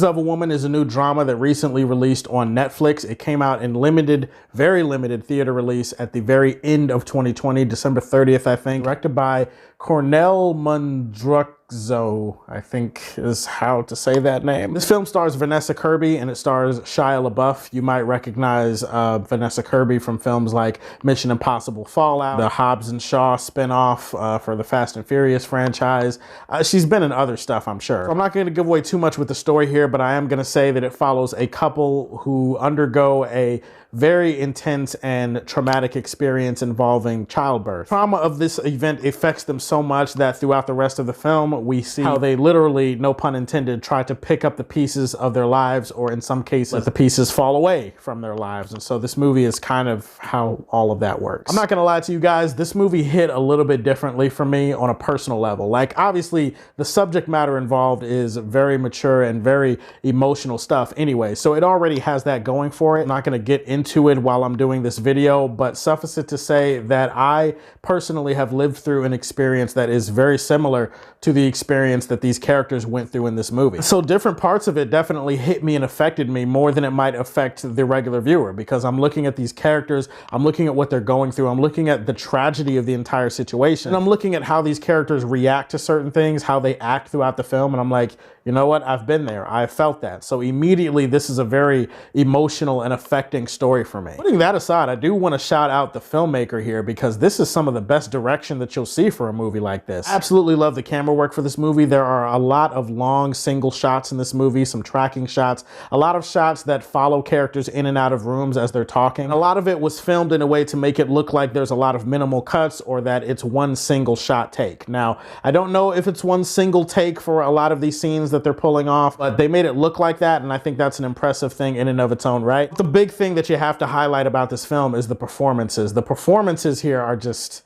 Pieces of a Woman is a new drama that recently released on Netflix. It came out in limited, very limited theater release at the very end of 2020, December 30th, I think. Directed by Cornell Mundruczó, I think is how to say that name. This film stars Vanessa Kirby and it stars Shia LaBeouf. You might recognize Vanessa Kirby from films like Mission Impossible Fallout, the Hobbs and Shaw spinoff for the Fast and Furious franchise. She's been in other stuff, I'm sure. So I'm not going to give away too much with the story here, but I am going to say that it follows a couple who undergo a very intense and traumatic experience involving childbirth. Trauma of this event affects them so much that throughout the rest of the film, we see how they literally, no pun intended, try to pick up the pieces of their lives, or in some cases, let the pieces fall away from their lives. And so this movie is kind of how all of that works. I'm not gonna lie to you guys, this movie hit a little bit differently for me on a personal level. Like, obviously, the subject matter involved is very mature and very emotional stuff anyway, so it already has that going for it. I'm not gonna get into it while I'm doing this video, but suffice it to say that I personally have lived through an experience that is very similar to the experience that these characters went through in this movie. So different parts of it definitely hit me and affected me more than it might affect the regular viewer, because I'm looking at these characters, I'm looking at what they're going through, I'm looking at the tragedy of the entire situation, and I'm looking at how these characters react to certain things, how they act throughout the film, and I'm like, you know what, I've been there, I've felt that. So immediately this is a very emotional and affecting story for me. Putting that aside, I do want to shout out the filmmaker here, because this is some of the best direction that you'll see for a movie like this. I absolutely love the camera work for this movie. There are a lot of long single shots in this movie, some tracking shots, a lot of shots that follow characters in and out of rooms as they're talking. A lot of it was filmed in a way to make it look like there's a lot of minimal cuts, or that it's one single shot take. Now, I don't know if it's one single take for a lot of these scenes that they're pulling off, but they made it look like that, and I think that's an impressive thing in and of its own right. The big thing that you have to highlight about this film is the performances. The performances here are just,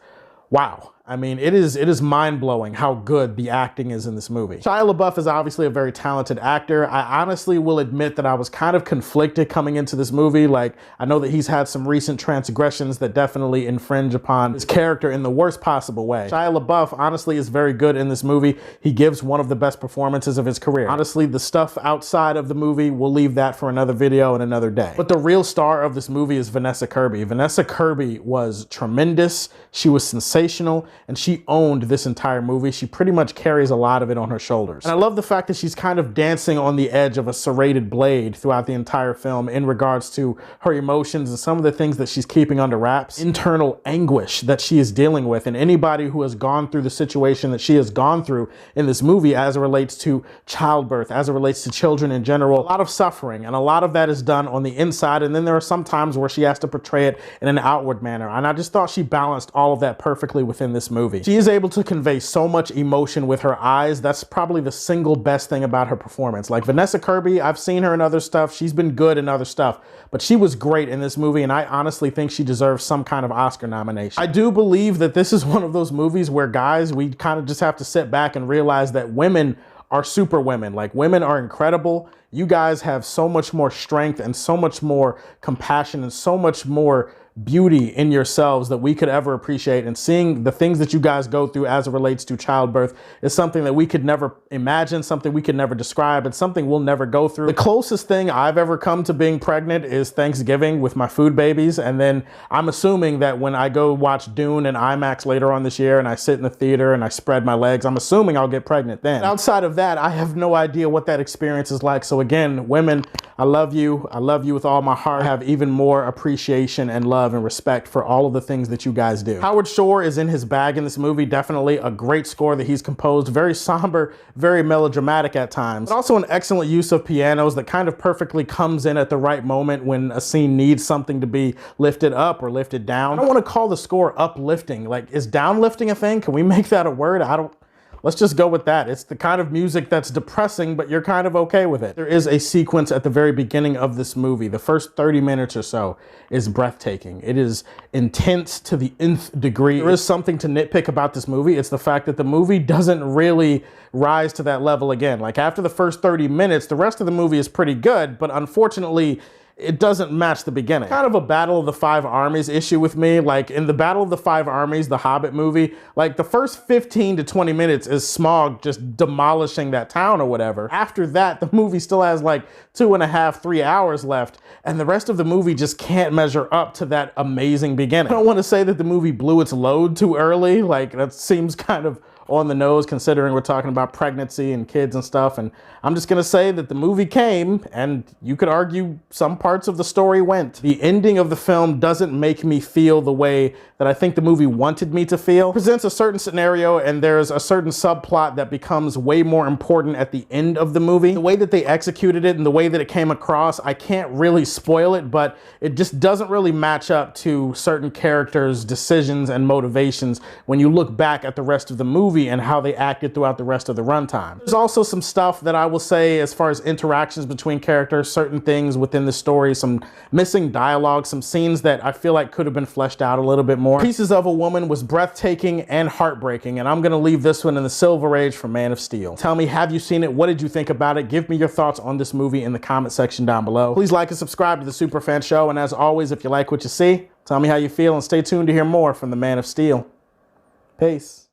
wow. I mean, it is mind-blowing how good the acting is in this movie. Shia LaBeouf is obviously a very talented actor. I honestly will admit that I was kind of conflicted coming into this movie. Like, I know that he's had some recent transgressions that definitely infringe upon his character in the worst possible way. Shia LaBeouf honestly is very good in this movie. He gives one of the best performances of his career. Honestly, the stuff outside of the movie, we'll leave that for another video and another day. But the real star of this movie is Vanessa Kirby. Vanessa Kirby was tremendous. She was sensational, and she owned this entire movie. She pretty much carries a lot of it on her shoulders. And I love the fact that she's kind of dancing on the edge of a serrated blade throughout the entire film in regards to her emotions and some of the things that she's keeping under wraps. Internal anguish that she is dealing with. And anybody who has gone through the situation that she has gone through in this movie as it relates to childbirth, as it relates to children in general, a lot of suffering, and a lot of that is done on the inside. And then there are some times where she has to portray it in an outward manner. And I just thought she balanced all of that perfectly within this movie. She is able to convey so much emotion with her eyes. That's probably the single best thing about her performance. Like Vanessa Kirby, I've seen her in other stuff. She's been good in other stuff, but she was great in this movie, and I honestly think she deserves some kind of Oscar nomination. I do believe that this is one of those movies where, guys, we kind of just have to sit back and realize that women are super women. Like, women are incredible. You guys have so much more strength and so much more compassion and so much more beauty in yourselves that we could ever appreciate. And seeing the things that you guys go through as it relates to childbirth is something that we could never imagine, something we could never describe, and something we'll never go through. The closest thing I've ever come to being pregnant is Thanksgiving with my food babies. And then I'm assuming that when I go watch Dune in IMAX later on this year and I sit in the theater and I spread my legs, I'm assuming I'll get pregnant then. Outside of that, I have no idea what that experience is like. So again, women, I love you. I love you with all my heart. I have even more appreciation and love and respect for all of the things that you guys do. Howard Shore is in his bag in this movie. Definitely a great score that he's composed. Very somber, very melodramatic at times, but also an excellent use of pianos that kind of perfectly comes in at the right moment when a scene needs something to be lifted up or lifted down. I don't want to call the score uplifting. Like, is downlifting a thing? Can we make that a word? Let's just go with that. It's the kind of music that's depressing, but you're kind of okay with it. There is a sequence at the very beginning of this movie. The first 30 minutes or so is breathtaking. It is intense to the nth degree. There is something to nitpick about this movie. It's the fact that the movie doesn't really rise to that level again. Like, after the first 30 minutes, the rest of the movie is pretty good, but unfortunately, it doesn't match the beginning. Kind of a Battle of the Five Armies issue with me. Like in the Battle of the Five Armies, the Hobbit movie, like the first 15 to 20 minutes is Smaug just demolishing that town or whatever. After that, the movie still has like 2.5, 3 hours left, and the rest of the movie just can't measure up to that amazing beginning. I don't want to say that the movie blew its load too early. Like that seems kind of on the nose considering we're talking about pregnancy and kids and stuff. And I'm just gonna say that the movie came, and you could argue some parts of the story went. The ending of the film doesn't make me feel the way that I think the movie wanted me to feel. It presents a certain scenario and there's a certain subplot that becomes way more important at the end of the movie. The way that they executed it and the way that it came across, I can't really spoil it, but it just doesn't really match up to certain characters' decisions and motivations when you look back at the rest of the movie and how they acted throughout the rest of the runtime. There's also some stuff that I will say as far as interactions between characters, certain things within the story, some missing dialogue, some scenes that I feel like could have been fleshed out a little bit more. Pieces of a Woman was breathtaking and heartbreaking, and I'm gonna leave this one in the Silver Age for Man of Steel. Tell me, have you seen it? What did you think about it? Give me your thoughts on this movie in the comment section down below. Please like and subscribe to the Superfan Show, and as always, if you like what you see, tell me how you feel and stay tuned to hear more from the Man of Steel. Peace.